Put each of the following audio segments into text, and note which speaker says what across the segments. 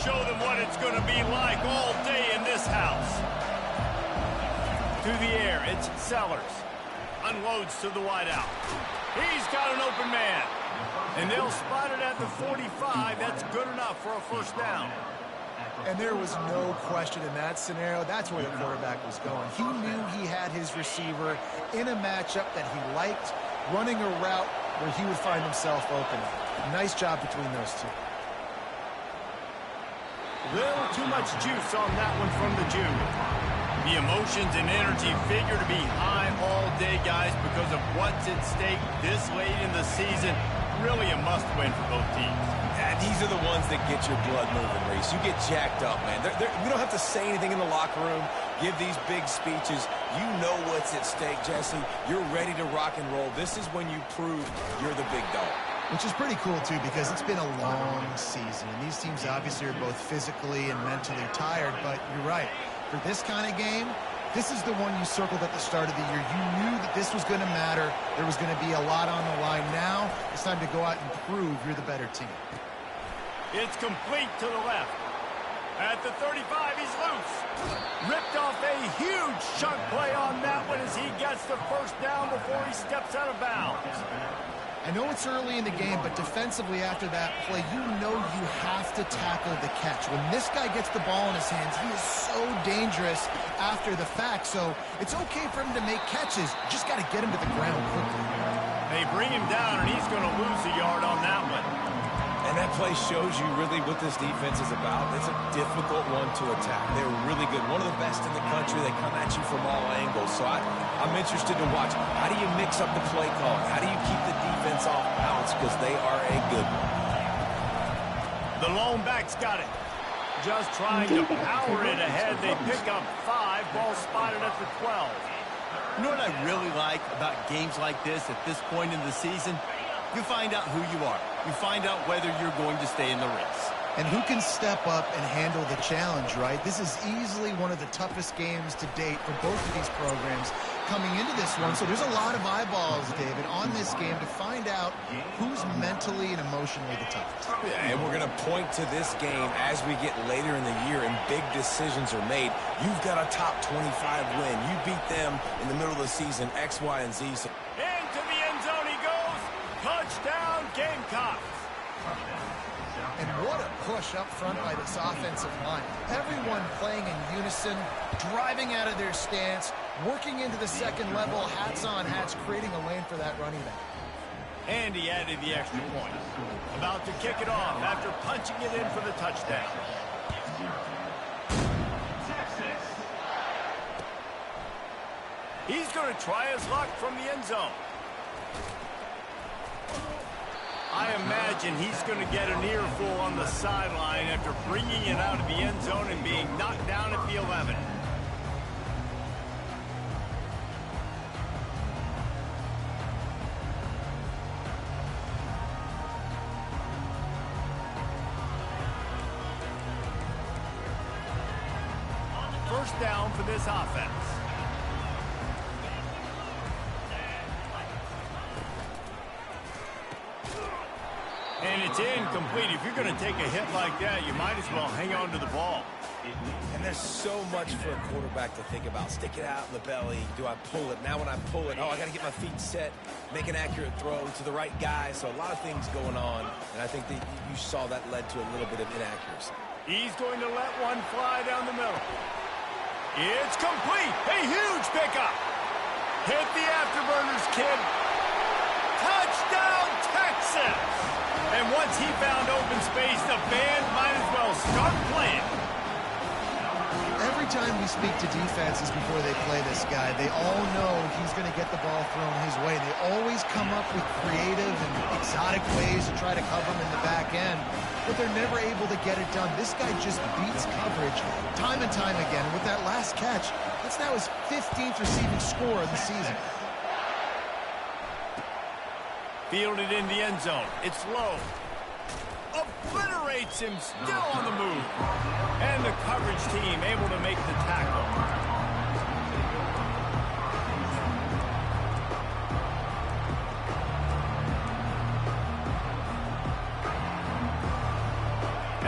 Speaker 1: show them what it's going to be like all day in this house. Through the air, it's Sellers. Unloads to the wideout. He's got an open man. And they'll spot it at the 45. That's good enough for a first down.
Speaker 2: And there was no question in that scenario. That's where the quarterback was going. He knew he had his receiver in a matchup that he liked, running a route where he would find himself open. Nice job between those two.
Speaker 1: Little too much juice on that one from the junior. The emotions and energy figure to be high all day, guys, because of what's at stake this late in the season. Really a must-win for both teams.
Speaker 3: Yeah, these are the ones that get your blood moving, Reese. You get jacked up, man. We don't have to say anything in the locker room, give these big speeches. You know what's at stake, Jesse. You're ready to rock and roll. This is when you prove you're the big dog.
Speaker 2: Which is pretty cool, too, because it's been a long season. And these teams obviously are both physically and mentally tired. But you're right. For this kind of game, this is the one you circled at the start of the year. You knew that this was going to matter. There was going to be a lot on the line. Now it's time to go out and prove you're the better team.
Speaker 1: It's complete to the left. At the 35, he's loose. Ripped off a huge chunk play on that one as he gets the first down before he steps out of bounds.
Speaker 2: I know it's early in the game, but defensively after that play, you know you have to tackle the catch. When this guy gets the ball in his hands, he is so dangerous after the fact. So it's okay for him to make catches. You just got to get him to the ground quickly.
Speaker 1: They bring him down, and he's going to lose a yard on that one.
Speaker 3: And that play shows you really what this defense is about. It's a difficult one to attack. They're really good. One of the best in the country. They come at you from all angles. So I'm interested to watch. How do you mix up the play call? How do you keep the defense off balance? Because they are a good one.
Speaker 1: The lone back's got it. Just trying to power it ahead. They pick up 5. Ball spotted at the 12.
Speaker 4: You know what I really like about games like this at this point in the season? You find out who you are. You find out whether you're going to stay in the race.
Speaker 2: And who can step up and handle the challenge, right? This is easily one of the toughest games to date for both of these programs coming into this one. So there's a lot of eyeballs, David, on this game to find out who's mentally and emotionally the toughest.
Speaker 3: Yeah, and we're going to point to this game as we get later in the year and big decisions are made. You've got a top 25 win. You beat them in the middle of the season, X, Y, and Z. So
Speaker 1: into the end zone he goes. Touchdown, Gamecocks.
Speaker 2: And what a push up front by this offensive line. Everyone playing in unison, driving out of their stance, working into the second level, hats on hats, creating a lane for that running back.
Speaker 1: And he added the extra point. About to kick it off after punching it in for the touchdown. He's going to try his luck from the end zone. I imagine he's going to get an earful on the sideline after bringing it out of the end zone and being knocked down at the 11. First down for this offense. And it's incomplete. If you're going to take a hit like that, you might as well hang on to the ball.
Speaker 3: And there's so much for a quarterback to think about. Stick it out in the belly. Do I pull it? Now when I pull it, I got to get my feet set, make an accurate throw to the right guy. So a lot of things going on, and I think that you saw that led to a little bit of inaccuracy.
Speaker 1: He's going to let one fly down the middle. It's complete. A huge pickup. Hit the afterburners, kid. Touchdown, Texas. And once he found open space, the band might as well start playing.
Speaker 2: Every time we speak to defenses before they play this guy, they all know he's going to get the ball thrown his way. They always come up with creative and exotic ways to try to cover him in the back end, but they're never able to get it done. This guy just beats coverage time and time again. And with that last catch, that's now his 15th receiving score of the season.
Speaker 1: Fielded in the end zone. It's low. Obliterates him, still on the move. And the coverage team able to make the tackle.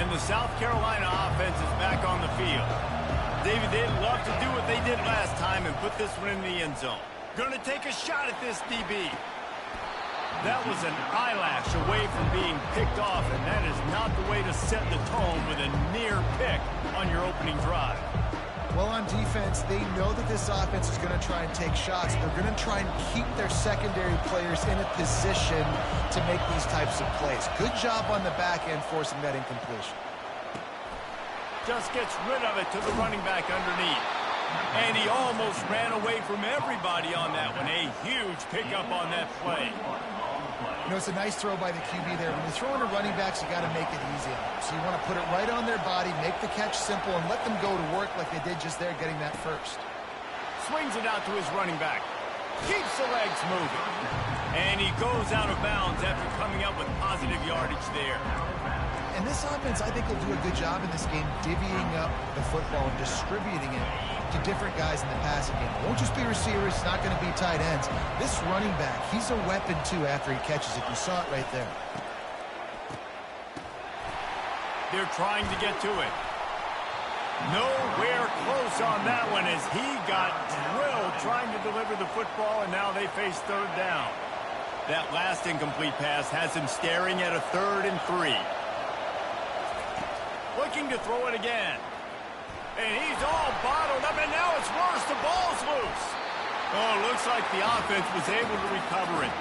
Speaker 1: And the the South Carolina offense is back on the field. David, they'd love to do what they did last time and put this one in the end zone. Going to take a shot at this DB. That was an eyelash away from being picked off, and that is not the way to set the tone with a near pick on your opening drive.
Speaker 2: Well, on defense, they know that this offense is going to try and take shots. They're going to try and keep their secondary players in a position to make these types of plays. Good job on the back end forcing that incompletion.
Speaker 1: Just gets rid of it to the running back underneath. And he almost ran away from everybody on that one. A huge pickup on that play.
Speaker 2: You know, it's a nice throw by the QB there. When you're throwing to running backs, you got to make it easy on them. So you want to put it right on their body, make the catch simple, and let them go to work like they did just there, getting that first.
Speaker 1: Swings it out to his running back. Keeps the legs moving. And he goes out of bounds after coming up with positive yardage there.
Speaker 2: And this offense, I think, will do a good job in this game divvying up the football and distributing it to different guys in the passing game. It won't just be receivers. It's not going to be tight ends. This running back, he's a weapon, too, after he catches it. You saw it right there.
Speaker 1: They're trying to get to it. Nowhere close on that one as he got drilled trying to deliver the football, and now they face third down. That last incomplete pass has him staring at a 3rd and 3. Looking to throw it again. And he's all bottled up, and now it's worse. The ball's loose. Oh, looks like the offense was able to recover it.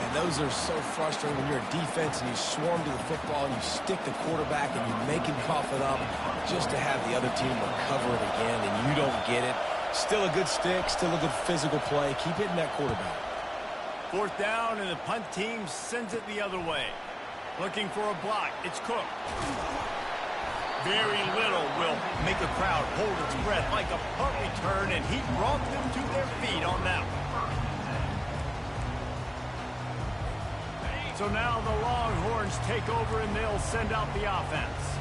Speaker 3: And those are so frustrating when you're a defense and you swarm to the football and you stick the quarterback and you make him cough it up just to have the other team recover it again, and you don't get it. Still a good stick, still a good physical play. Keep hitting that quarterback.
Speaker 1: 4th down, and the punt team sends it the other way. Looking for a block. It's Cook. Very little will make a crowd hold its breath like a punt return, and he brought them to their feet on that one. So now the Longhorns take over, and they'll send out the offense.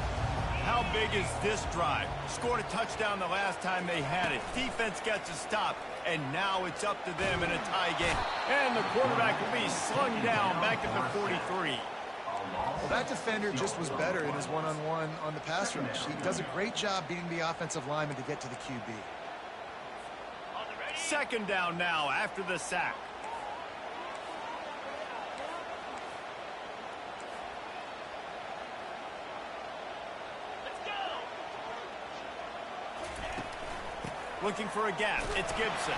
Speaker 1: How big is this drive? Scored a touchdown the last time they had it. Defense gets a stop, and now it's up to them in a tie game. And the quarterback will be slung down back at the 43.
Speaker 2: Well, that defender just was better in his one-on-one on the pass rush. He does a great job beating the offensive lineman to get to the QB.
Speaker 1: 2nd down now after the sack. Looking for a gap. It's Gibson.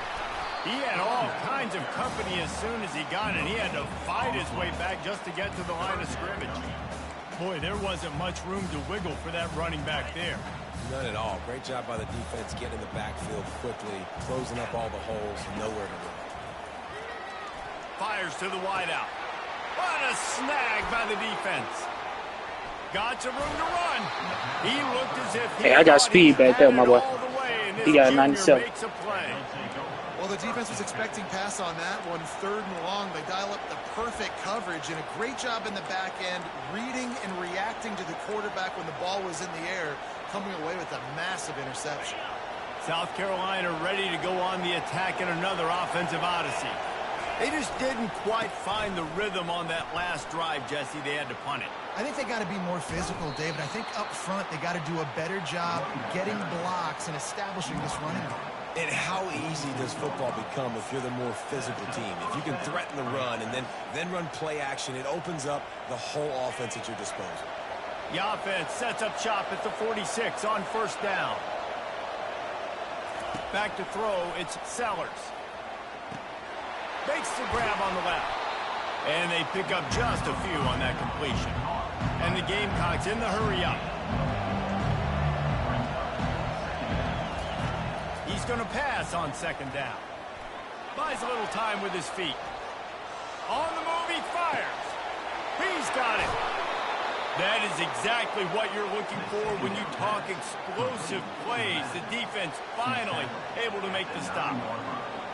Speaker 1: He had all kinds of company as soon as he got it. He had to fight his way back just to get to the line of scrimmage. Boy, there wasn't much room to wiggle for that running back there.
Speaker 3: None at all. Great job by the defense getting in the backfield quickly, closing up all the holes, nowhere to run.
Speaker 1: Fires to the wideout. What a snag by the defense. Got some room to run. He looked as if he
Speaker 5: Hey, I got speed back there, my boy. He got 97.
Speaker 2: Well, the defense was expecting pass on that one. 3rd and long. They dial up the perfect coverage and a great job in the back end, reading and reacting to the quarterback when the ball was in the air, coming away with a massive interception.
Speaker 1: South Carolina ready to go on the attack in another offensive odyssey. They just didn't quite find the rhythm on that last drive, Jesse. They had to punt it.
Speaker 2: I think they got to be more physical, David. I think up front they got to do a better job getting blocks and establishing this running game.
Speaker 3: And how easy does football become if you're the more physical team? If you can threaten the run and then run play action, it opens up the whole offense at your disposal.
Speaker 1: The offense sets up shop at the 46 on 1st down. Back to throw, it's Sellers. Makes the grab on the left. And they pick up just a few on that completion. And the Gamecocks in the hurry up. He's going to pass on 2nd down. Buys a little time with his feet. On the move, he fires. He's got it. That is exactly what you're looking for when you talk explosive plays. The defense finally able to make the stop.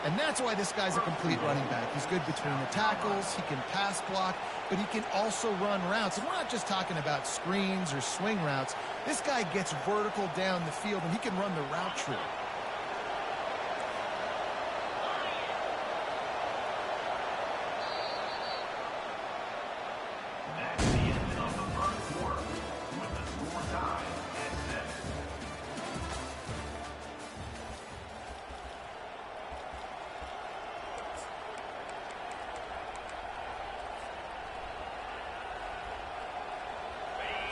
Speaker 2: And that's why this guy's a complete running back. He's good between the tackles, he can pass block, but he can also run routes. And we're not just talking about screens or swing routes. This guy gets vertical down the field, and he can run the route tree.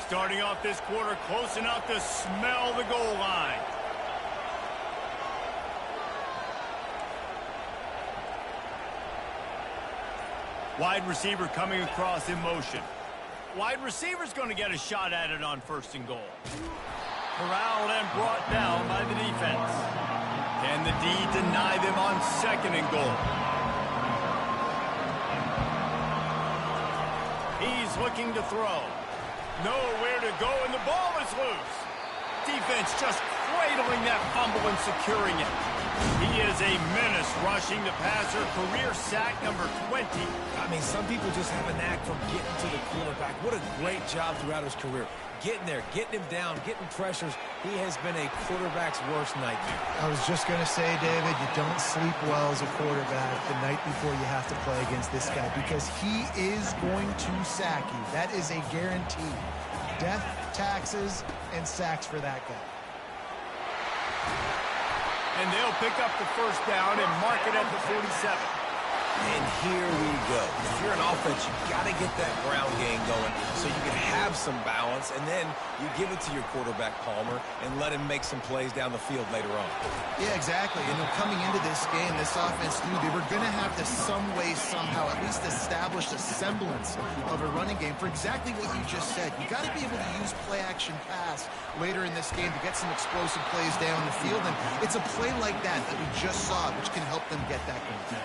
Speaker 1: Starting off this quarter close enough to smell the goal line. Wide receiver coming across in motion. Wide receiver's going to get a shot at it on 1st and goal. Corralled and brought down by the defense. Can the D deny them on 2nd and goal? He's looking to throw. Nowhere to go, and the ball is loose. Defense just cradling that fumble and securing it. He is a menace rushing the passer. Career sack number 20.
Speaker 3: I mean, some people just have a knack for getting to the quarterback. What a great job throughout his career. Getting there, getting him down, getting pressures. He has been a quarterback's worst nightmare.
Speaker 2: I was just going to say, David, you don't sleep well as a quarterback the night before you have to play against this guy because he is going to sack you. That is a guarantee. Death, taxes, and sacks for that guy.
Speaker 1: And they'll pick up the 1st down and mark it at the 47.
Speaker 3: And here we go. If you're an offense, you've got to get that ground game going so you can have some balance, and then you give it to your quarterback, Palmer, and let him make some plays down the field later on.
Speaker 2: Yeah, exactly. You know, coming into this game, this offense knew they were going to have to some way, somehow, at least establish a semblance of a running game for exactly what you just said. You got to be able to use play-action pass later in this game to get some explosive plays down the field, and it's a play like that we just saw, which can help them get that going.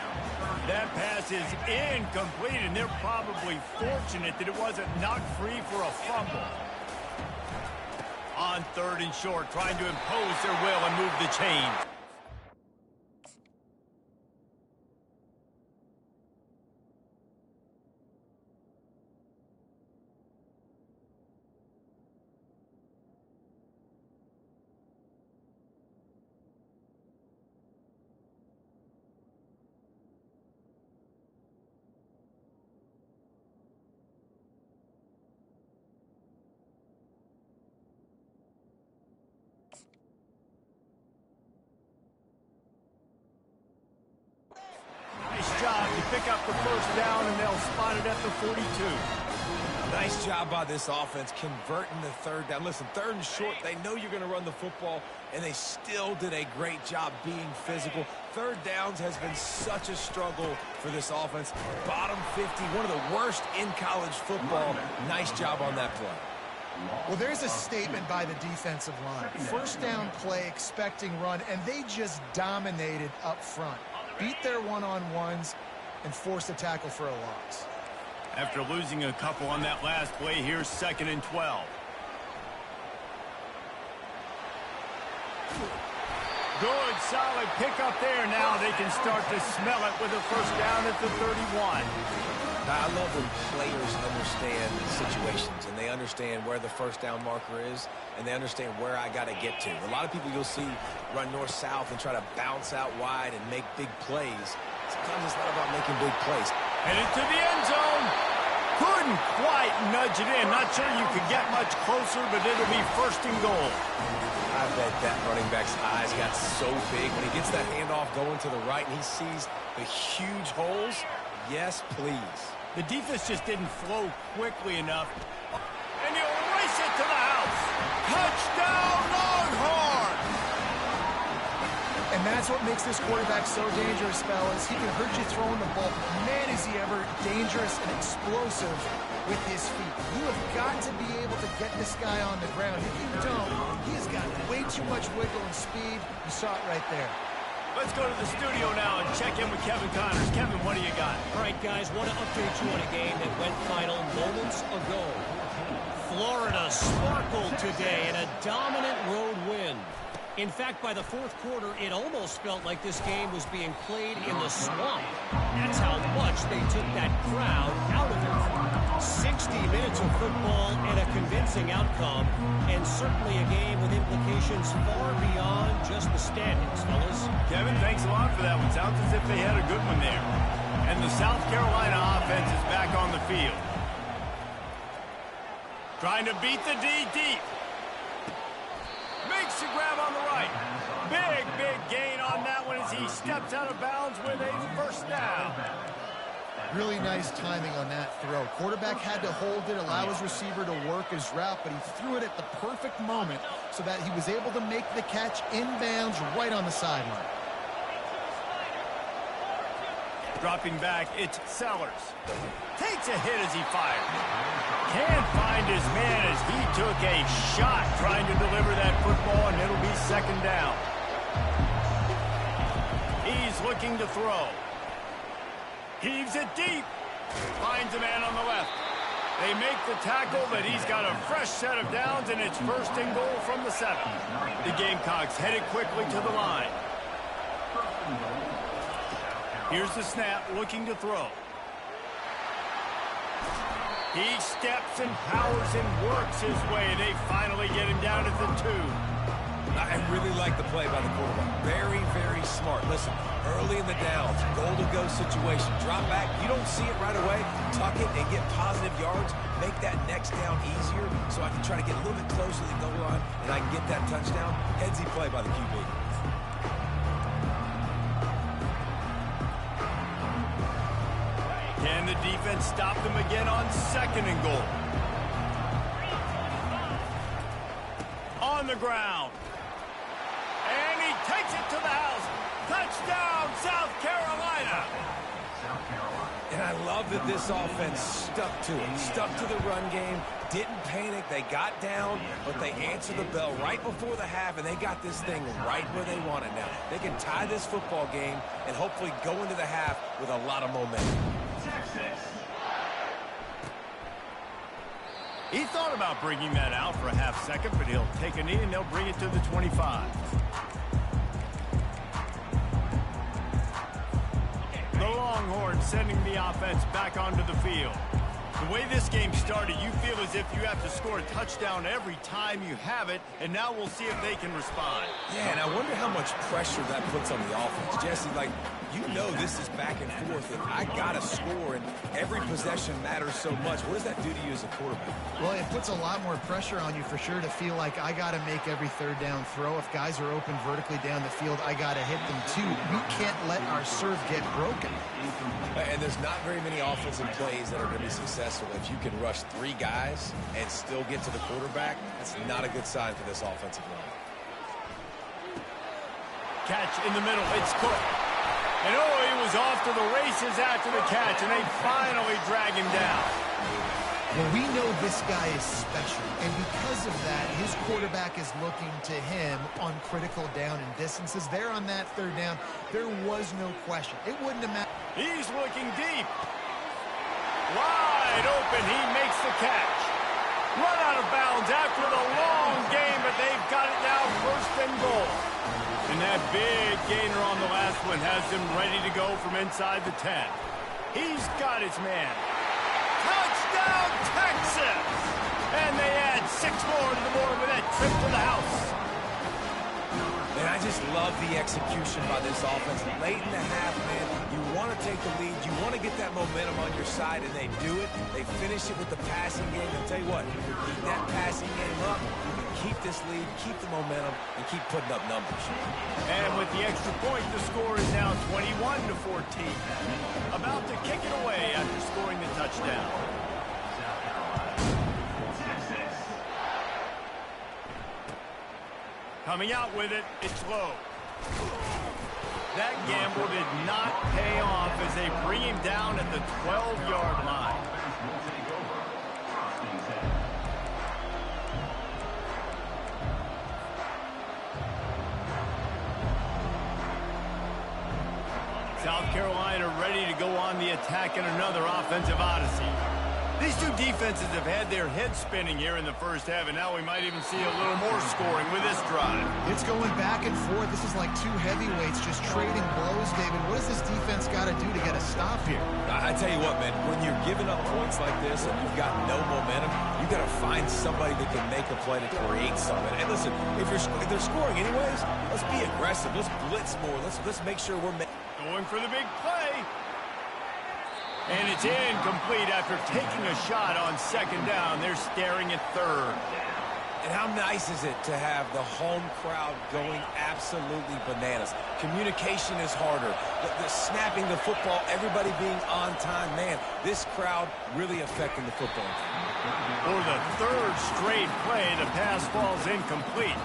Speaker 1: That pass is incomplete, and they're probably fortunate that it wasn't knocked free for a fumble. On 3rd and short, trying to impose their will and move the chains. Pick up the 1st down, and they'll spot it at the 42.
Speaker 3: Nice job by this offense converting the 3rd down. Listen, 3rd and short, they know you're going to run the football, and they still did a great job being physical. 3rd downs has been such a struggle for this offense. Bottom 50, one of the worst in college football. Nice job on that play.
Speaker 2: Well, there's a statement by the defensive line. 1st down play, expecting run, and they just dominated up front. Beat their one-on-ones and forced a tackle for a loss.
Speaker 1: After losing a couple on that last play, here's 2nd and 12. Good, solid pickup there. Now they can start to smell it with a 1st down at the 31.
Speaker 3: I love when players understand situations and they understand where the 1st down marker is and they understand where I got to get to. A lot of people you'll see run north-south and try to bounce out wide and make big plays. Sometimes it's not about making big plays.
Speaker 1: Headed to the end zone. Couldn't quite nudge it in. Not sure you could get much closer, but it'll be 1st and goal.
Speaker 3: I bet that running back's eyes got so big when he gets that handoff going to the right and he sees the huge holes. Yes, please.
Speaker 1: The defense just didn't flow quickly enough. And he'll race it to the house. Touchdown, Longhorn!
Speaker 2: And that's what makes this quarterback so dangerous, fellas. He can hurt you throwing the ball. Man, is he ever dangerous and explosive with his feet. You have got to be able to get this guy on the ground. If you don't, he has got way too much wiggle and speed. You saw it right there.
Speaker 1: Let's go to the studio now and check in with Kevin Connors. Kevin, what do you got?
Speaker 6: All right, guys, want to update you on a game that went final moments ago. Florida sparkled today in a dominant road win. In fact, by the 4th quarter, it almost felt like this game was being played in the swamp. That's how much they took that crowd out of it. 60 minutes of football and a convincing outcome, and certainly a game with implications far beyond just the standings, fellas.
Speaker 1: Kevin, thanks a lot for that one. Sounds as if they had a good one there. And the South Carolina offense is back on the field. Trying to beat the D deep. Makes the grab on the right. Big gain on that one as he steps out of bounds with a 1st down.
Speaker 2: Really nice timing on that throw. Quarterback had to hold it, allow his receiver to work his route, but he threw it at the perfect moment so that he was able to make the catch inbounds right on the sideline.
Speaker 1: Dropping back, it's Sellers. Takes a hit as he fires. Can't find his man as he took a shot trying to deliver that football, and it'll be second down. He's looking to throw. Heaves it deep. Finds a man on the left. They make the tackle, but he's got a fresh set of downs, and it's first and goal from the 7. The Gamecocks headed quickly to the line. Here's the snap, looking to throw. He steps and powers and works his way. They finally get him down at the 2.
Speaker 3: I really like the play by the quarterback. Very, very smart. Listen, early in the downs, goal-to-go situation. Drop back. You don't see it right away. Tuck it and get positive yards. Make that next down easier so I can try to get a little bit closer to the goal line and I can get that touchdown. Headsy play by the QB.
Speaker 1: Can the defense stop them again on second and goal? On the ground. And he takes it to the house. Touchdown, South Carolina.
Speaker 3: And I love that this offense stuck to it. Stuck to the run game. Didn't panic. They got down, but they answered the bell right before the half, and they got this thing right where they want it now. They can tie this football game and hopefully go into the half with a lot of momentum.
Speaker 1: He thought about bringing that out for a half second, but he'll take a knee and they'll bring it to the 25. The Longhorns sending the offense back onto the field. The way this game started, you feel as if you have to score a touchdown every time you have it, and now we'll see if they can respond.
Speaker 3: Yeah, and I wonder how much pressure that puts on the offense. Jesse, like, you know this is back and forth, and I got to score, and every possession matters so much. What does that do to you as a quarterback?
Speaker 2: Well, it puts a lot more pressure on you for sure to feel like I got to make every third down throw. If guys are open vertically down the field, I got to hit them too. We can't let our serve get broken.
Speaker 3: And there's not very many offensive plays that are going to be successful. If you can rush 3 guys and still get to the quarterback, that's not a good sign for this offensive line.
Speaker 1: Catch in the middle. It's Cook. And oh, he was off to the races after the catch, and they finally drag him down.
Speaker 2: Well, we know this guy is special, and because of that, his quarterback is looking to him on critical down and distances. There on that third down, there was no question. It wouldn't have mattered.
Speaker 1: He's looking deep. Wide open, he makes the catch. Run out of bounds after the long game, but they've got it now first and goal. And that big gainer on the last one has him ready to go from inside the 10. He's got his man. Touchdown, Texas! And they add 6 more to the board with that trip to the house.
Speaker 3: And I just love the execution by this offense. Late in the half, man, you want to take the lead. You want to get that momentum on your side, and they do it. They finish it with the passing game. I'll tell you what, keep that passing game up. You can keep this lead, keep the momentum, and keep putting up numbers.
Speaker 1: And with the extra point, the score is now 21-14. About to kick it away after scoring the touchdown. Coming out with it, it's low. That gamble did not pay off as they bring him down at the 12-yard line. South Carolina ready to go on the attack in another offensive odyssey. These two defenses have had their heads spinning here in the first half, and now we might even see a little more scoring with this drive.
Speaker 2: It's going back and forth. This is like 2 heavyweights just trading blows, David. What does this defense got to do to get a stop here?
Speaker 3: I tell you what, man, when you're giving up points like this and you've got no momentum, you got to find somebody that can make a play to create something. And listen, if they're scoring anyways, let's be aggressive. Let's blitz more. Let's make sure we're
Speaker 1: going for the big play. And it's incomplete after taking a shot on second down. They're staring at third.
Speaker 3: And how nice is it to have the home crowd going absolutely bananas? Communication is harder. The snapping the football, everybody being on time. Man, this crowd really affecting the football game.
Speaker 1: For the third straight play, the pass falls incomplete.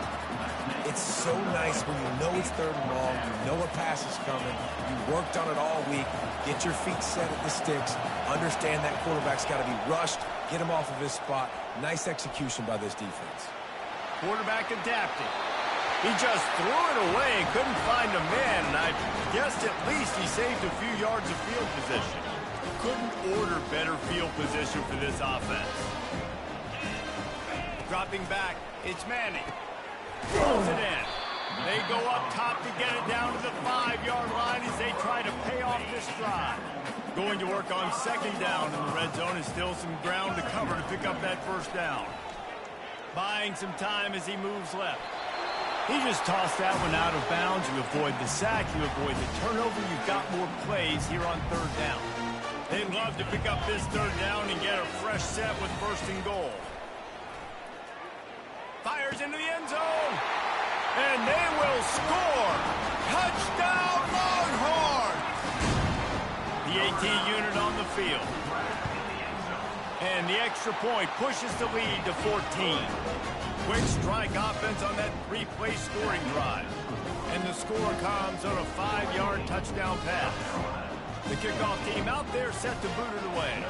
Speaker 3: It's so nice when you know it's third and long, you know a pass is coming, you worked on it all week, get your feet set at the sticks, understand that quarterback's got to be rushed, get him off of his spot. Nice execution by this defense.
Speaker 1: Quarterback adapted. He just threw it away and couldn't find a man, and I guessed at least he saved a few yards of field position. Couldn't order better field position for this offense. Dropping back, it's Manning. Throws it in. They go up top to get it down to the 5-yard line as they try to pay off this drive. Going to work on second down in the red zone, and still some ground to cover to pick up that first down. Buying some time as he moves left. He just tossed that one out of bounds. You avoid the sack, you avoid the turnover. You've got more plays here on third down. They'd love to pick up this third down and get a fresh set with first and goal. Fires into the end zone. And they will score. Touchdown, Longhorns! The AT unit on the field. And the extra point pushes the lead to 14. Quick strike offense on that 3-play scoring drive. And the score comes on a 5-yard touchdown pass. The kickoff team out there set to boot it away.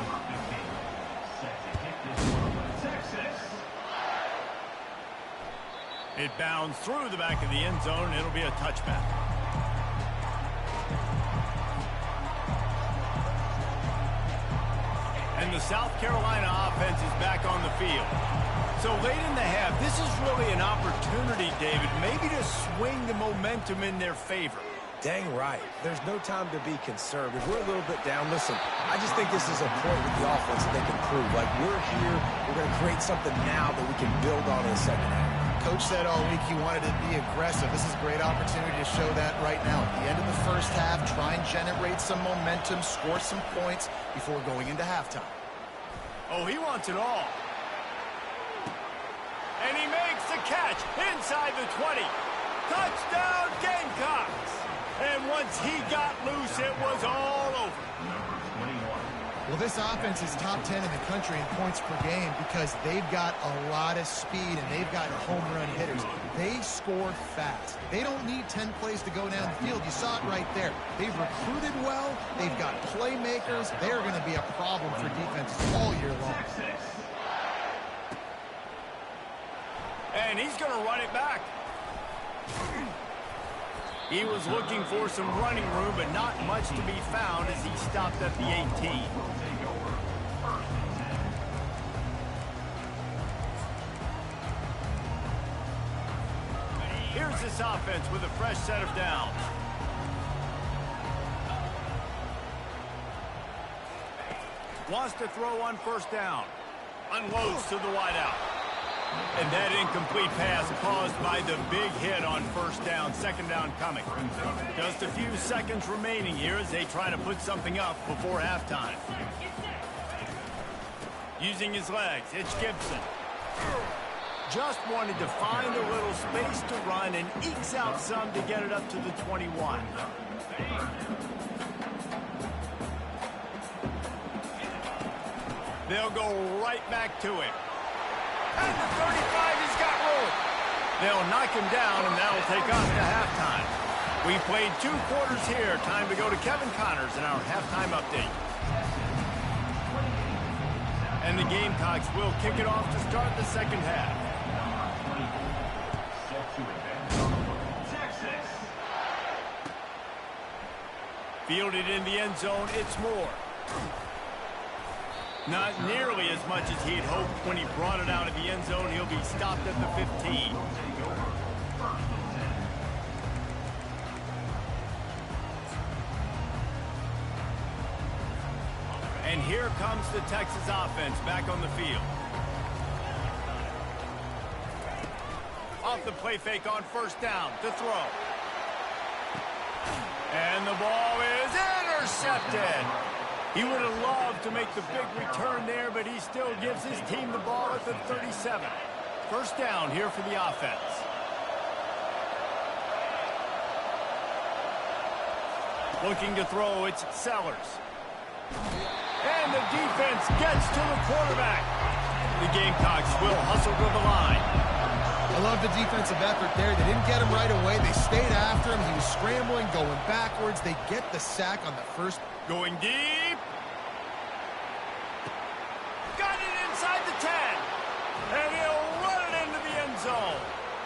Speaker 1: It bounds through the back of the end zone. It'll be a touchback. And the South Carolina offense is back on the field. So late in the half, this is really an opportunity, David, maybe to swing the momentum in their favor.
Speaker 3: Dang right. There's no time to be concerned. If we're a little bit down, listen, I just think this is a point with the offense that they can prove. Like, we're here, we're going to create something now that we can build on in the second half.
Speaker 2: Coach said all week he wanted to be aggressive. This is a great opportunity to show that right now. At the end of the first half, try and generate some momentum, score some points before going into halftime.
Speaker 1: Oh, he wants it all. And he makes the catch inside the 20. Touchdown, Gamecocks! And once he got loose, it was all over.
Speaker 2: Well, this offense is top 10 in the country in points per game because they've got a lot of speed and they've got home run hitters. They score fast. They don't need 10 plays to go down the field. You saw it right there. They've recruited well. They've got playmakers. They're going to be a problem for defenses all year long.
Speaker 1: And he's going to run it back. He was looking for some running room, but not much to be found as he stopped at the 18. Here's this offense with a fresh set of downs. Wants to throw on first down. Unloads to the wideout. And that incomplete pass caused by the big hit on first down. Second down coming. Just a few seconds remaining here as they try to put something up before halftime. Using his legs, it's Gibson. Just wanted to find a little space to run and ekes out some to get it up to the 21. They'll go right back to him. And the 35 has got room. They'll knock him down, and that'll take us to halftime. We played 2 quarters here. Time to go to Kevin Connors in our halftime update. And the Gamecocks will kick it off to start the second half. Fielded in the end zone, it's Moore. Not nearly as much as he'd hoped when he brought it out of the end zone. He'll be stopped at the 15. And here comes the Texas offense back on the field. Off the play fake on first down to throw. And the ball is intercepted. He would have loved to make the big return there, but he still gives his team the ball at the 37. First down here for the offense. Looking to throw, it's Sellers. And the defense gets to the quarterback. The Gamecocks will hustle to the line.
Speaker 2: I love the defensive effort there. They didn't get him right away. They stayed after him. He was scrambling, going backwards. They get the sack on the first.
Speaker 1: Going deep. Got it inside the 10. And he'll run it into the end zone.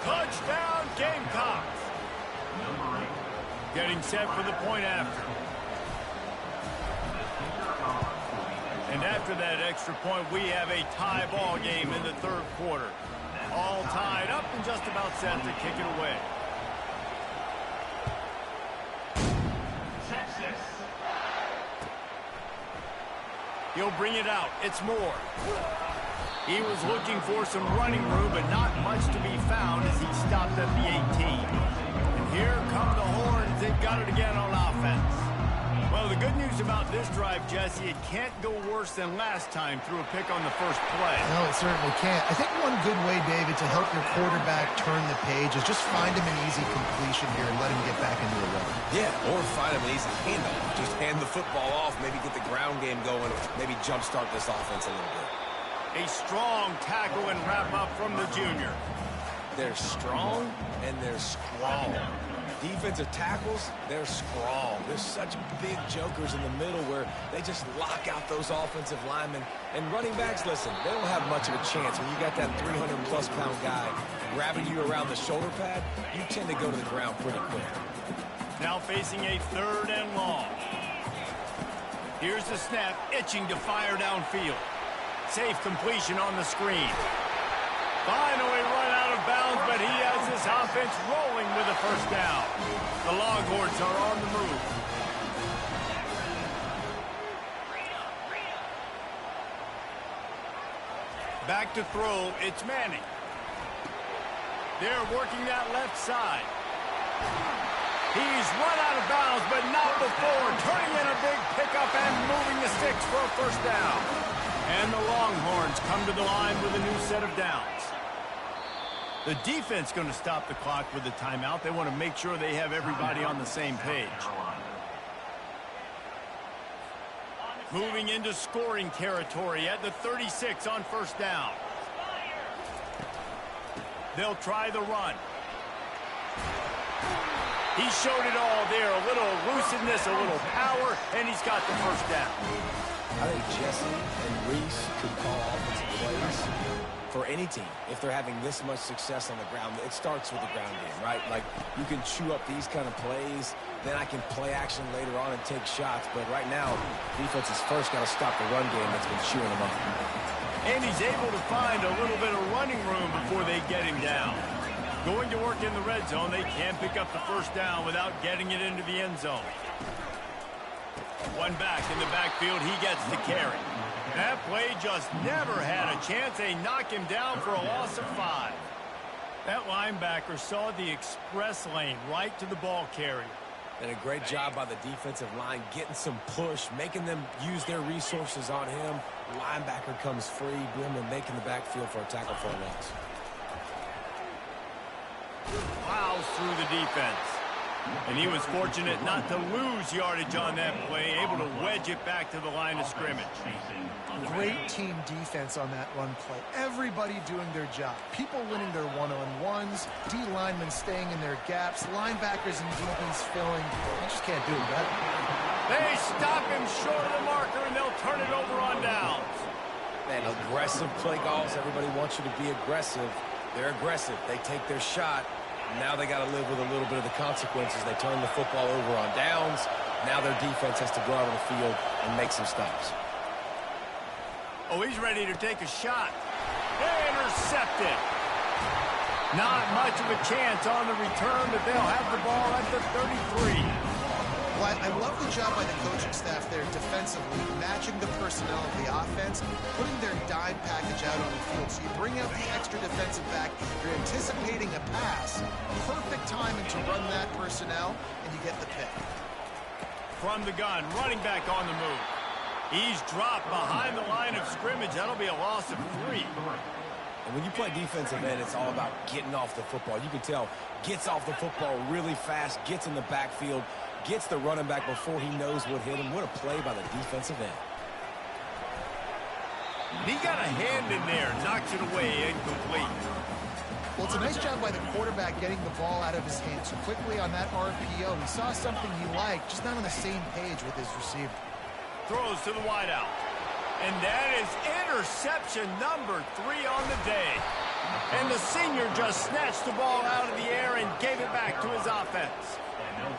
Speaker 1: Touchdown, Gamecocks. Getting set for the point after. And after that extra point, we have a tie ball game in the third quarter. All tied up and just about set to kick it away. He'll bring it out. It's Moore. He was looking for some running room, but not much to be found as he stopped at the 18. And here come the Horns. They've got it again on offense. Well, the good news about this drive, Jesse, it can't go worse than last time through a pick on the first play.
Speaker 2: No, it certainly can't. I think one good way, David, to help your quarterback turn the page is just find him an easy completion here and let him get back into the run.
Speaker 3: Yeah, or find him an easy handoff. Just hand the football off, maybe get the ground game going, maybe jumpstart this offense a little bit.
Speaker 1: A strong tackle and wrap up from the junior.
Speaker 3: They're strong and they're strong. Defensive tackles, they're strong. There's such big jokers in the middle where they just lock out those offensive linemen. And running backs, listen, they don't have much of a chance. When you got that 300-plus pound guy grabbing you around the shoulder pad, you tend to go to the ground pretty quick.
Speaker 1: Now facing a third and long. Here's the snap, itching to fire downfield. Safe completion on the screen. Finally run out of bounds, but he has this offense rolling with a first down. The Longhorns are on the move. Back to throw, it's Manning. They're working that left side. He's run out of bounds, but not before. Turning in a big pickup and moving the sticks for a first down. And the Longhorns come to the line with a new set of downs. The defense going to stop the clock with a timeout. They want to make sure they have everybody on the same page. Moving into scoring territory at the 36 on first down. They'll try the run. He showed it all there. A little elusiveness, a little power, and he's got the first down.
Speaker 3: I think Jesse and Reese could call offensive plays for any team. If they're having this much success on the ground, it starts with the ground game, right? Like, you can chew up these kind of plays, then I can play action later on and take shots. But right now, defense has first got to stop the run game that's been chewing them up.
Speaker 1: And he's able to find a little bit of running room before they get him down. Going to work in the red zone, they can't pick up the first down without getting it into the end zone. One back in the backfield, he gets the carry. That play just never had a chance. They knock him down for a loss of 5. That linebacker saw the express lane right to the ball carrier.
Speaker 3: And a great job by the defensive line, getting some push, making them use their resources on him. Linebacker comes free, boom, and making the backfield for a tackle for a loss.
Speaker 1: Plows through the defense. And he was fortunate not to lose yardage on that play, able to wedge it back to the line of scrimmage.
Speaker 2: Great team defense on that run play. Everybody doing their job. People winning their one-on-ones, D linemen staying in their gaps, linebackers and DBs filling. You just can't do it better.
Speaker 1: They stop him short of the marker, and they'll turn it over on downs.
Speaker 3: Man, aggressive play calls. Everybody wants you to be aggressive. They're aggressive. They take their shot. Now they got to live with a little bit of the consequences. They turn the football over on downs. Now their defense has to go out on the field and make some stops.
Speaker 1: Oh, he's ready to take a shot. Intercepted. Not much of a chance on the return, but they'll have the ball at the 33.
Speaker 2: Well, I love the job by the coaching staff there defensively, matching the personnel of the offense, putting their dime package out on the field. So you bring out the extra defensive back, you're anticipating a pass, perfect timing to run that personnel, and you get the pick.
Speaker 1: From the gun, running back on the move. He's dropped behind the line of scrimmage. That'll be a loss of 3.
Speaker 3: And when you play defensive end, it's all about getting off the football. You can tell, gets off the football really fast, gets in the backfield, gets the running back before he knows what hit him. What a play by the defensive end.
Speaker 1: He got a hand in there, knocks it away, incomplete.
Speaker 2: Well, it's a nice job by the quarterback getting the ball out of his hands so quickly on that RPO. He saw something he liked, just not on the same page with his receiver.
Speaker 1: Throws to the wideout. And that is interception number 3 on the day. And the senior just snatched the ball out of the air and gave it back to his offense.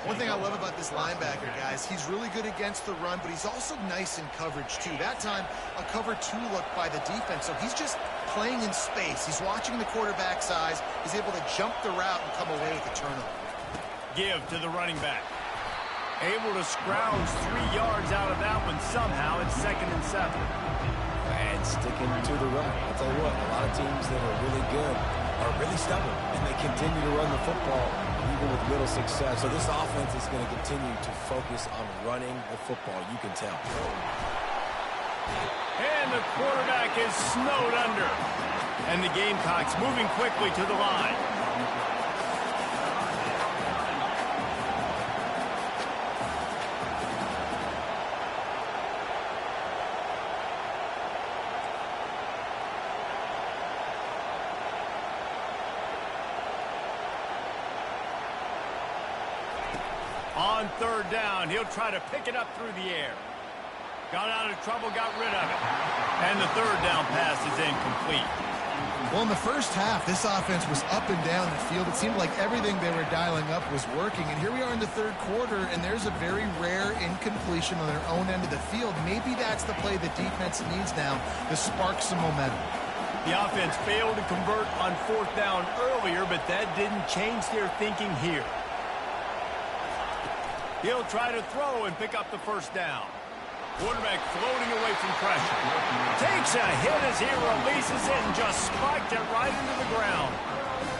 Speaker 2: One thing I love about this linebacker, guys, he's really good against the run, but he's also nice in coverage, too. That time, a cover 2 look by the defense, so he's just playing in space. He's watching the quarterback's eyes. He's able to jump the route and come away with a turnover.
Speaker 1: Give to the running back. Able to scrounge 3 yards out of that one somehow. It's 2nd and 7.
Speaker 3: And sticking to the run. I'll tell you what, a lot of teams that are really good are really stubborn, and they continue to run the football even with little success. So this offense is going to continue to focus on running the football, you can tell.
Speaker 1: And the quarterback is snowed under. And the Gamecocks moving quickly to the line. On 3rd down, he'll try to pick it up through the air. Got out of trouble, got rid of it. And the 3rd down pass is incomplete.
Speaker 2: Well, in the first half, this offense was up and down the field. It seemed like everything they were dialing up was working. And here we are in the 3rd quarter, and there's a very rare incompletion on their own end of the field. Maybe that's the play the defense needs now to spark some momentum.
Speaker 1: The offense failed to convert on 4th down earlier, but that didn't change their thinking here. He'll try to throw and pick up the 1st down. Quarterback floating away from pressure. Takes a hit as he releases it and just spiked it right into the ground.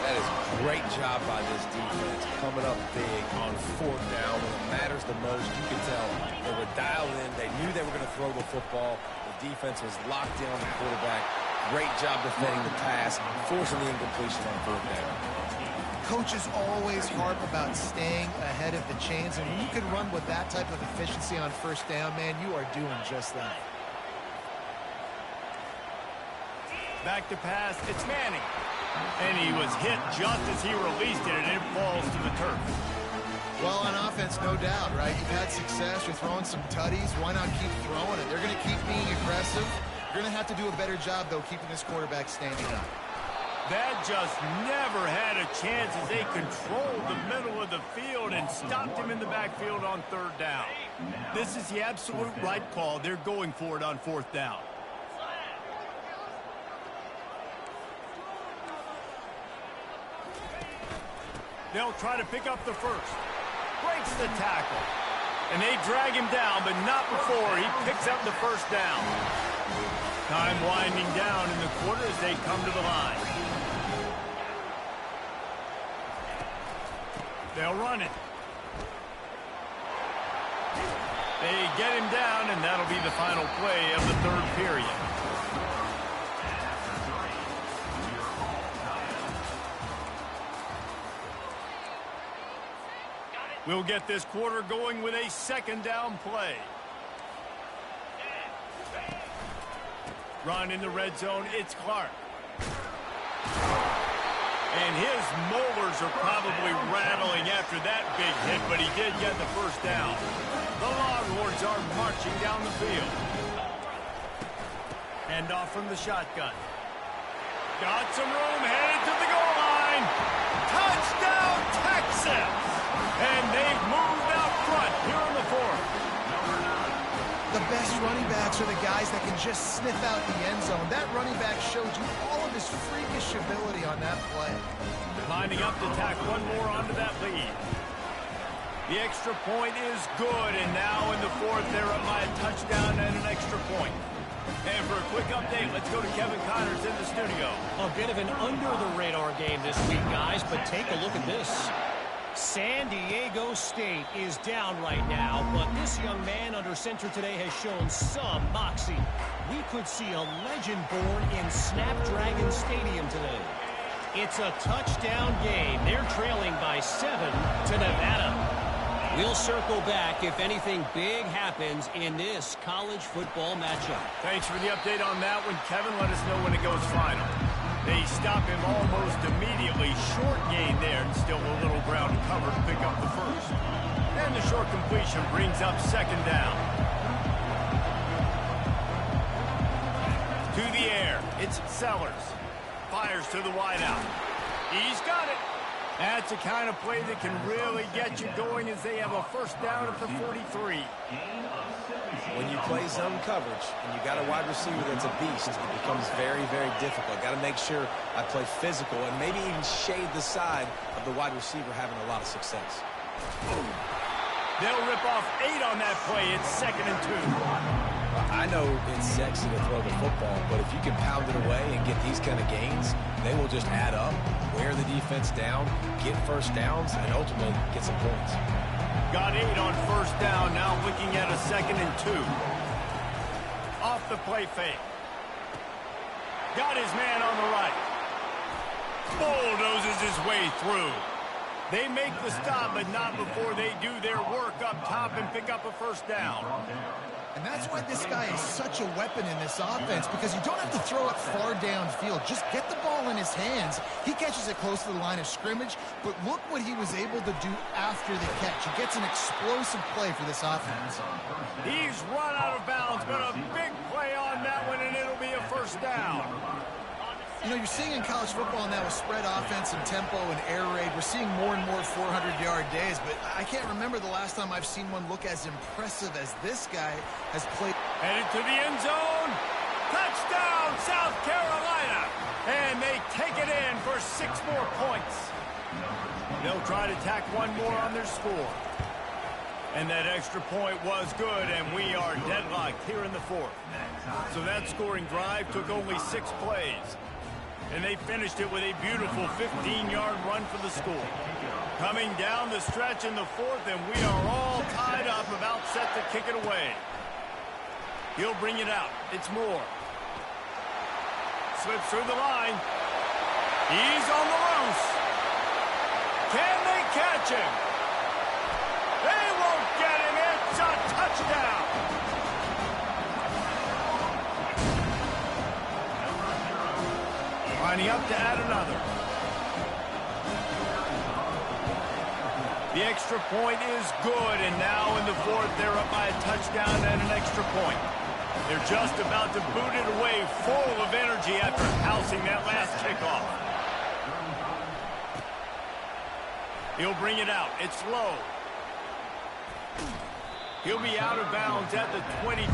Speaker 3: That is a great job by this defense, coming up big on 4th down when it matters the most. You can tell they were dialed in. They knew they were going to throw the football. The defense was locked in on the quarterback. Great job defending the pass, forcing the incompletion on 4th down.
Speaker 2: Coaches always harp about staying ahead of the chains, and when you can run with that type of efficiency on 1st down, man, you are doing just that.
Speaker 1: Back to pass, it's Manning. And he was hit just as he released it, and it falls to the turf.
Speaker 2: Well, on offense, no doubt, right? You've had success. You're throwing some tutties. Why not keep throwing it? They're going to keep being aggressive. You're going to have to do a better job, though, keeping this quarterback standing up.
Speaker 1: That just never had a chance as they controlled the middle of the field and stopped him in the backfield on 3rd down. This is the absolute right call. They're going for it on 4th down. They'll try to pick up the 1st. Breaks the tackle. And they drag him down, but not before he picks up the 1st down. Time winding down in the quarter as they come to the line. They'll run it. They get him down, and that'll be the final play of the 3rd period. We'll get this quarter going with a 2nd down play. Run in the red zone, it's Clark. And his molars are probably rattling after that big hit, but he did get the 1st down. The Longhorns are marching down the field. Hand off from the shotgun. Got some room, headed to the goal line. Touchdown, Texas! And they've moved out front here in the 4th.
Speaker 2: The best running backs are the guys that can just sniff out the end zone. That running back showed you all of his freakish ability on that play.
Speaker 1: Lining up to tack one more onto that lead. The extra point is good, and now in the 4th, they're up by a touchdown and an extra point. And for a quick update, let's go to Kevin Connors in the studio.
Speaker 6: A bit of an under-the-radar game this week, guys, but take a look at this. San Diego State is down right now, but this young man under center today has shown some moxie. We could see a legend born in Snapdragon Stadium today. It's a touchdown game. They're trailing by 7 to Nevada. We'll circle back if anything big happens in this college football matchup.
Speaker 1: Thanks for the update on that one, Kevin. Let us know when it goes final. They stop him almost immediately. Short gain there, and still a little ground to cover to pick up the first. And the short completion brings up second down. To the air, it's Sellers. Fires to the wideout. He's got it. That's the kind of play that can really get you going as they have a first down at the 43.
Speaker 3: When you play zone coverage and you got a wide receiver that's a beast, it becomes very, very difficult. Got to make sure I play physical and maybe even shade the side of the wide receiver having a lot of success.
Speaker 1: They'll rip off 8 on that play. It's 2nd and 2.
Speaker 3: I know it's sexy to throw the football, but if you can pound it away and get these kind of gains, they will just add up, wear the defense down, get first downs, and ultimately get some points.
Speaker 1: Got 8 on first down, now looking at a 2nd and 2. Off the play fake. Got his man on the right. Bulldozes his way through. They make the stop, but not before they do their work up top and pick up a first down.
Speaker 2: And that's why this guy is such a weapon in this offense, because you don't have to throw it far downfield. Just get the ball in his hands. He catches it close to the line of scrimmage, but look what he was able to do after the catch. He gets an explosive play for this offense.
Speaker 1: He's run out of bounds, but a big play on that one, and it'll be a first down.
Speaker 2: You know, you're seeing in college football now with spread offense and tempo and air raid, we're seeing more and more 400-yard days, but I can't remember the last time I've seen one look as impressive as this guy has played.
Speaker 1: Headed to the end zone. Touchdown, South Carolina. And they take it in for 6 more points. They'll try to tack one more on their score. And that extra point was good, and we are deadlocked here in the 4th. So that scoring drive took only 6 plays. And they finished it with a beautiful 15-yard run for the score. Coming down the stretch in the 4th, and we are all tied up, about set to kick it away. He'll bring it out. It's Moore. Slips through the line. He's on the loose. Can they catch him? They won't get him. It's a touchdown. Lining up to add another. The extra point is good, and now in the 4th, they're up by a touchdown and an extra point. They're just about to boot it away, full of energy after housing that last kickoff. He'll bring it out. It's low. He'll be out of bounds at the 23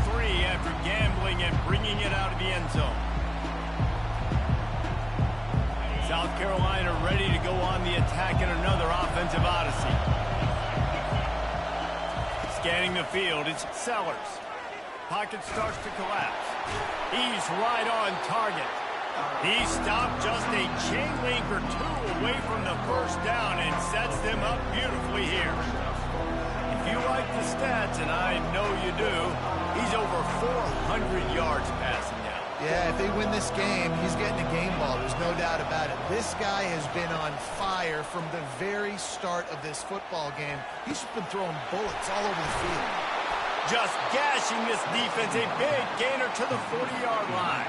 Speaker 1: after gambling and bringing it out of the end zone. South Carolina ready to go on the attack in another offensive odyssey. Scanning the field, it's Sellers. Pocket starts to collapse. He's right on target. He stopped just a chain link or 2 away from the first down and sets them up beautifully here. If you like the stats, and I know you do, he's over 400 yards passing now.
Speaker 2: Yeah, if they win this game, he's getting a game ball. There's no doubt about it. This guy has been on fire from the very start of this football game. He's been throwing bullets all over the field.
Speaker 1: Just gashing this defense, a big gainer to the 40-yard line.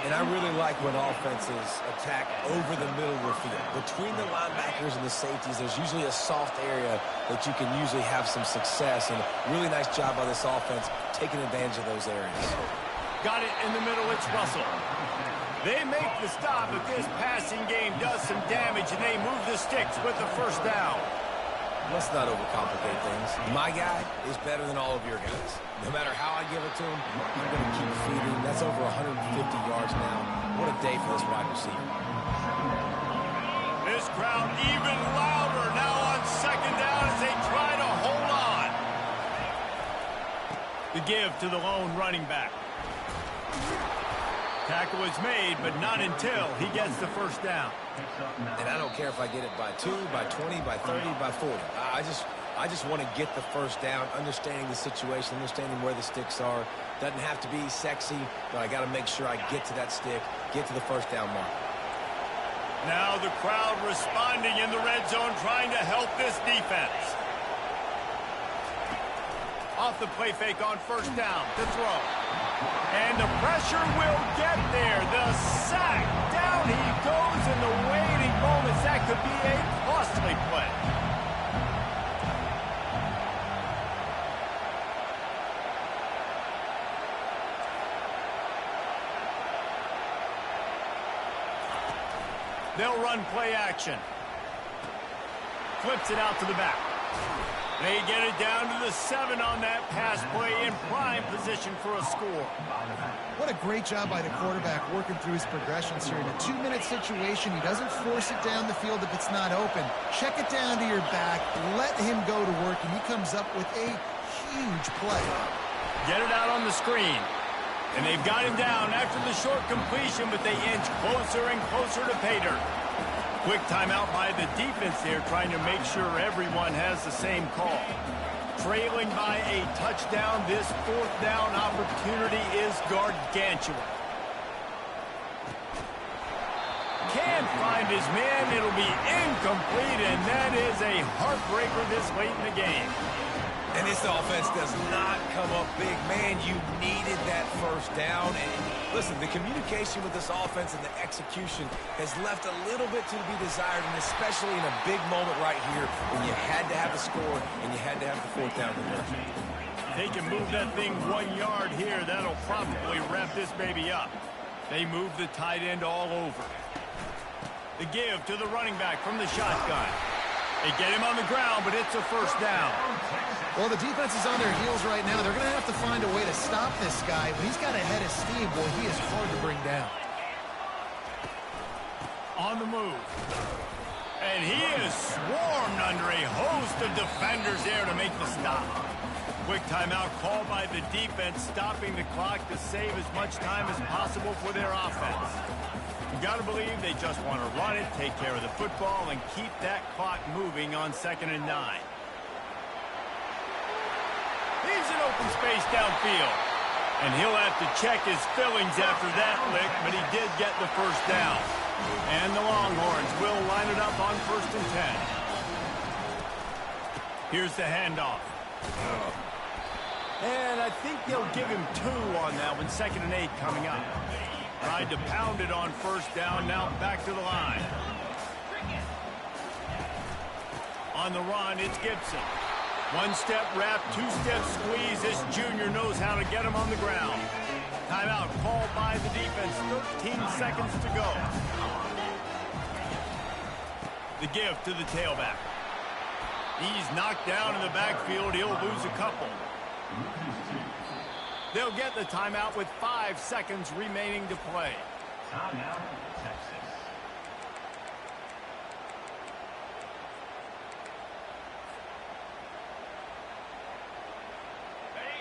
Speaker 3: And I really like when offenses attack over the middle of the field. Between the linebackers and the safeties, there's usually a soft area that you can usually have some success. And a really nice job by this offense taking advantage of those areas.
Speaker 1: Got it in the middle, it's Russell. They make the stop, but this passing game does some damage, and they move the sticks with the first down.
Speaker 3: Let's not overcomplicate things. My guy is better than all of your guys. No matter how I give it to him, I'm going to keep feeding. That's over 150 yards now. What a day for this wide receiver.
Speaker 1: This crowd even louder now on second down as they try to hold on. The give to the lone running back. Tackle is made, but not until he gets the first down.
Speaker 3: And I don't care if I get it by 2, by 20, by 30, by 40. I just want to get the first down, understanding the situation, understanding where the sticks are. Doesn't have to be sexy, but I got to make sure I get to that stick, get to the first down mark.
Speaker 1: Now the crowd responding in the red zone, trying to help this defense. Off the play fake on first down to throw. And the pressure will get there. The sack. Down he goes in the waiting moments. That could be a costly play. They'll run play action. Flips it out to the back. They get it down to the 7 on that pass play in prime position for a score.
Speaker 2: What a great job by the quarterback working through his progressions here. In a 2-minute situation, he doesn't force it down the field if it's not open. Check it down to your back, let him go to work, and he comes up with a huge play.
Speaker 1: Get it out on the screen. And they've got him down after the short completion, but they inch closer and closer to pay dirt. Quick timeout by the defense there, trying to make sure everyone has the same call. Trailing by a touchdown, this fourth down opportunity is gargantuan. Can't find his man. It'll be incomplete, and that is a heartbreaker this late in the game.
Speaker 3: And this offense does not come up big. Man, you needed that first down. And listen, the communication with this offense and the execution has left a little bit to be desired, and especially in a big moment right here when you had to have the score and you had to have the fourth down conversion.
Speaker 1: They can move that thing 1 yard here. That'll probably wrap this baby up. They move the tight end all over. The give to the running back from the shotgun. They get him on the ground, but it's a first down.
Speaker 2: Well, the defense is on their heels right now. They're going to have to find a way to stop this guy. When he's got a head of steam, boy, he is hard to bring down.
Speaker 1: On the move. And he is swarmed under a host of defenders there to make the stop. Quick timeout called by the defense, stopping the clock to save as much time as possible for their offense. You got to believe they just want to run it, take care of the football, and keep that clock moving on 2nd and 9. He's in open space downfield. And he'll have to check his fillings after that lick, but he did get the first down. And the Longhorns will line it up on 1st and 10. Here's the handoff. And I think they'll give him 2 on that one. 2nd and 8 coming up. Tried to pound it on first down, now back to the line. On the run, it's Gibson. 1-step wrap, 2-step squeeze. This junior knows how to get him on the ground. Timeout called by the defense. 13 seconds to go. The give to the tailback. He's knocked down in the backfield. He'll lose a couple. They'll get the timeout with 5 seconds remaining to play.
Speaker 7: Timeout, Texas.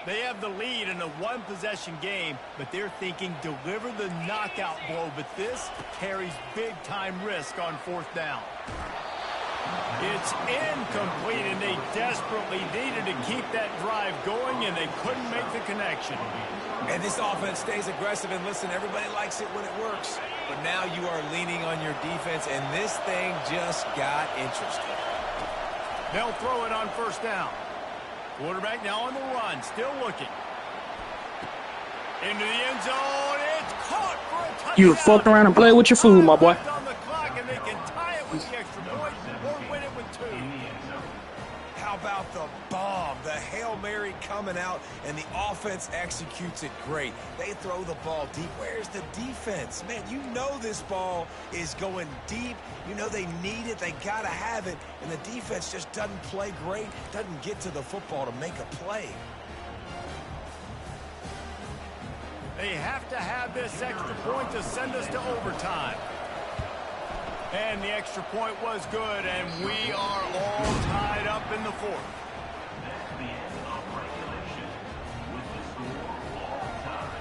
Speaker 1: They have the lead in a one-possession game, but they're thinking deliver the knockout blow. But this carries big-time risk on 4th down. It's incomplete, and they desperately needed to keep that drive going, and they couldn't make the connection.
Speaker 3: And this offense stays aggressive, and listen, everybody likes it when it works. But now you are leaning on your defense, and this thing just got interesting.
Speaker 1: They'll throw it on 1st down. Quarterback now on the run, still looking. Into the end zone, it's caught for a touchdown.
Speaker 5: You fuck around and play with your food, my boy.
Speaker 1: On the clock, and they can tie it with the extra point or win it with 2.
Speaker 3: How about the bomb? The Hail Mary coming out, and the offense executes it great. They throw the ball deep. Where's the defense? Man, you know this ball is going deep. You know they need it. They got to have it. And the defense just doesn't play great, doesn't get to the football to make a play.
Speaker 1: They have to have this extra point to send us to overtime. And the extra point was good, and we are all tied up in the 4th.
Speaker 7: That's the end of regulation with the score all time.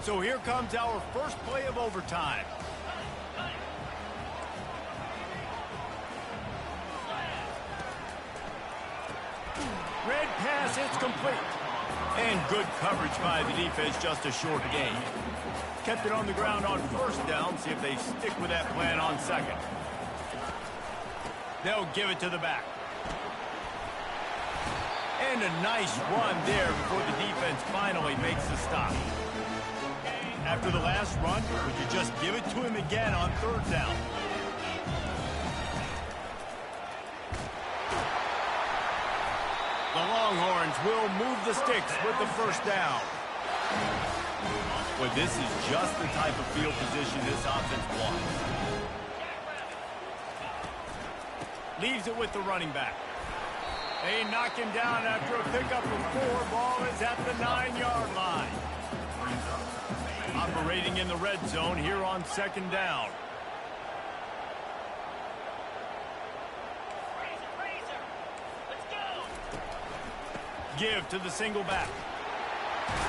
Speaker 1: So here comes our first play of overtime. Red pass, it's complete. And good coverage by the defense, just a short gain. Kept it on the ground on first down. See if they stick with that plan on second. They'll give it to the back. And a nice run there before the defense finally makes the stop. After the last run, would you just give it to him again on third down? The Longhorns will move the sticks with the first down. But this is just the type of field position this offense wants. Leaves it with the running back. They knock him down after a pickup of 4. Ball is at the 9-yard line. Operating in the red zone here on second down. Give to the single back.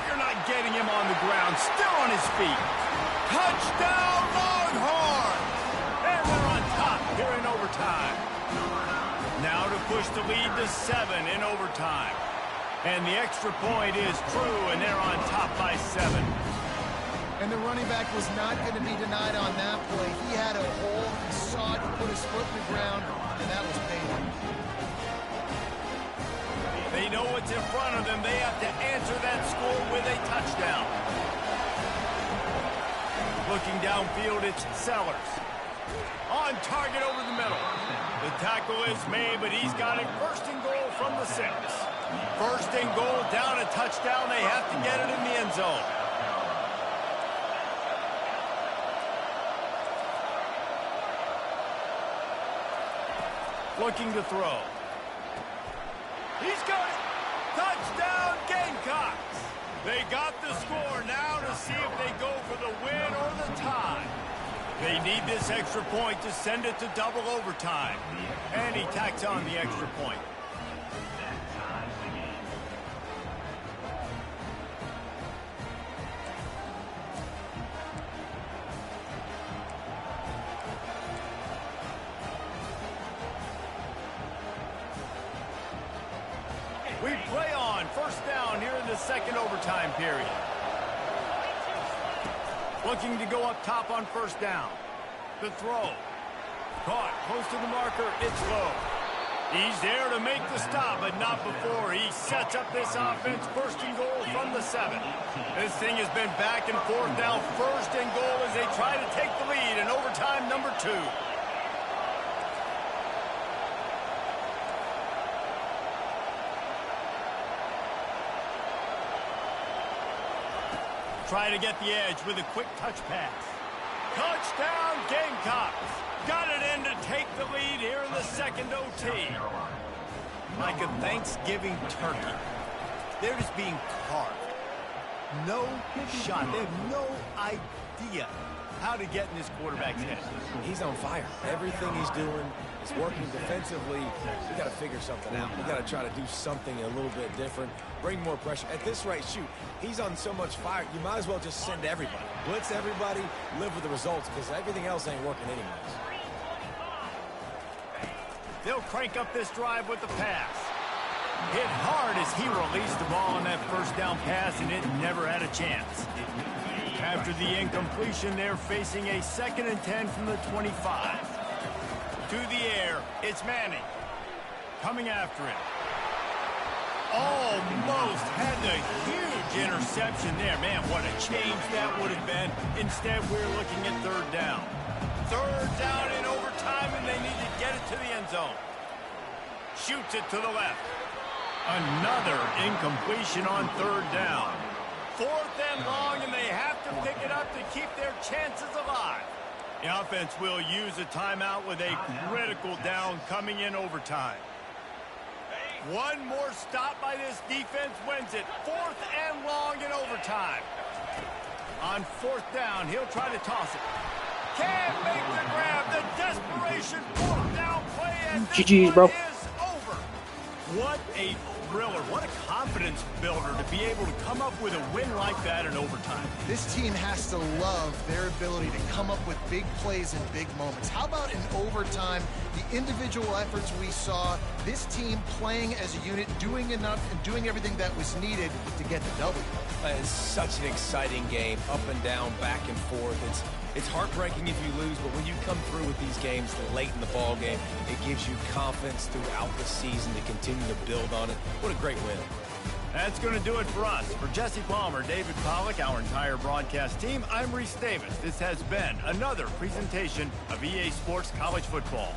Speaker 1: You're not getting him on the ground. Still on his feet. Touchdown, Longhorns! And they're on top here in overtime. Now to push the lead to 7 in overtime. And the extra point is true, and they're on top by 7.
Speaker 2: And the running back was not going to be denied on that play. He had a hole, he saw it, put his foot in the ground, and that was paid.
Speaker 1: They know what's in front of them. They have to answer that score with a touchdown. Looking downfield, it's Sellers. On target over the middle. The tackle is made, but he's got it first and goal from the 6. First and goal, down a touchdown. They have to get it in the end zone. Looking to throw. He's got it. Touchdown, Gamecocks. They got the score now to see if they go for the win or the tie. They need this extra point to send it to double overtime. And he tacks on the extra point. We play on first down here in the second overtime period. Looking to go up top on first down. The throw. Caught close to the marker. It's low. He's there to make the stop, but not before. He sets up this offense first and goal from the 7. This thing has been back and forth now. First and goal as they try to take the lead in overtime number 2. Try to get the edge with a quick touch pass. Touchdown, Gamecocks. Got it in to take the lead here in the second OT. Like a Thanksgiving turkey. They're just being carved. No shot. They have no idea how to get in this quarterback's head.
Speaker 3: He's on fire. Everything he's doing is working defensively. We got to figure something out. We got to try to do something a little bit different. Bring more pressure. At this rate, shoot, he's on so much fire, you might as well just send everybody. Blitz everybody, live with the results, because everything else ain't working anyways.
Speaker 1: They'll crank up this drive with the pass. Hit hard as he released the ball on that first down pass, and it never had a chance. After the incompletion, they're facing a 2nd and 10 from the 25. To the air, it's Manning. Coming after him. Almost had the huge interception there. Man, what a change that would have been. Instead, we're looking at third down. Third down in overtime, and they need to get it to the end zone. Shoots it to the left. Another incompletion on third down. 4th and long, and they have to pick it up to keep their chances alive. The offense will use a timeout with a critical down coming in overtime. One more stop by this defense wins it. 4th and long in overtime. On 4th down, he'll try to toss it. Can't make the grab. The desperation 4th down play, and this
Speaker 5: GG's, bro.
Speaker 1: is over. What a thriller. What a confidence builder to be able to come up with a win like that in overtime.
Speaker 2: This team has to love their ability to come up with big plays in big moments. How about in overtime, the individual efforts we saw, this team playing as a unit, doing enough and doing everything that was needed to get the W.
Speaker 3: It's such an exciting game, up and down, back and forth. It's heartbreaking if you lose, but when you come through with these games late in the ball game, it gives you confidence throughout the season to continue to build on it. What a great win.
Speaker 1: That's going to do it for us. For Jesse Palmer, David Pollack, our entire broadcast team, I'm Reese Davis. This has been another presentation of EA Sports College Football.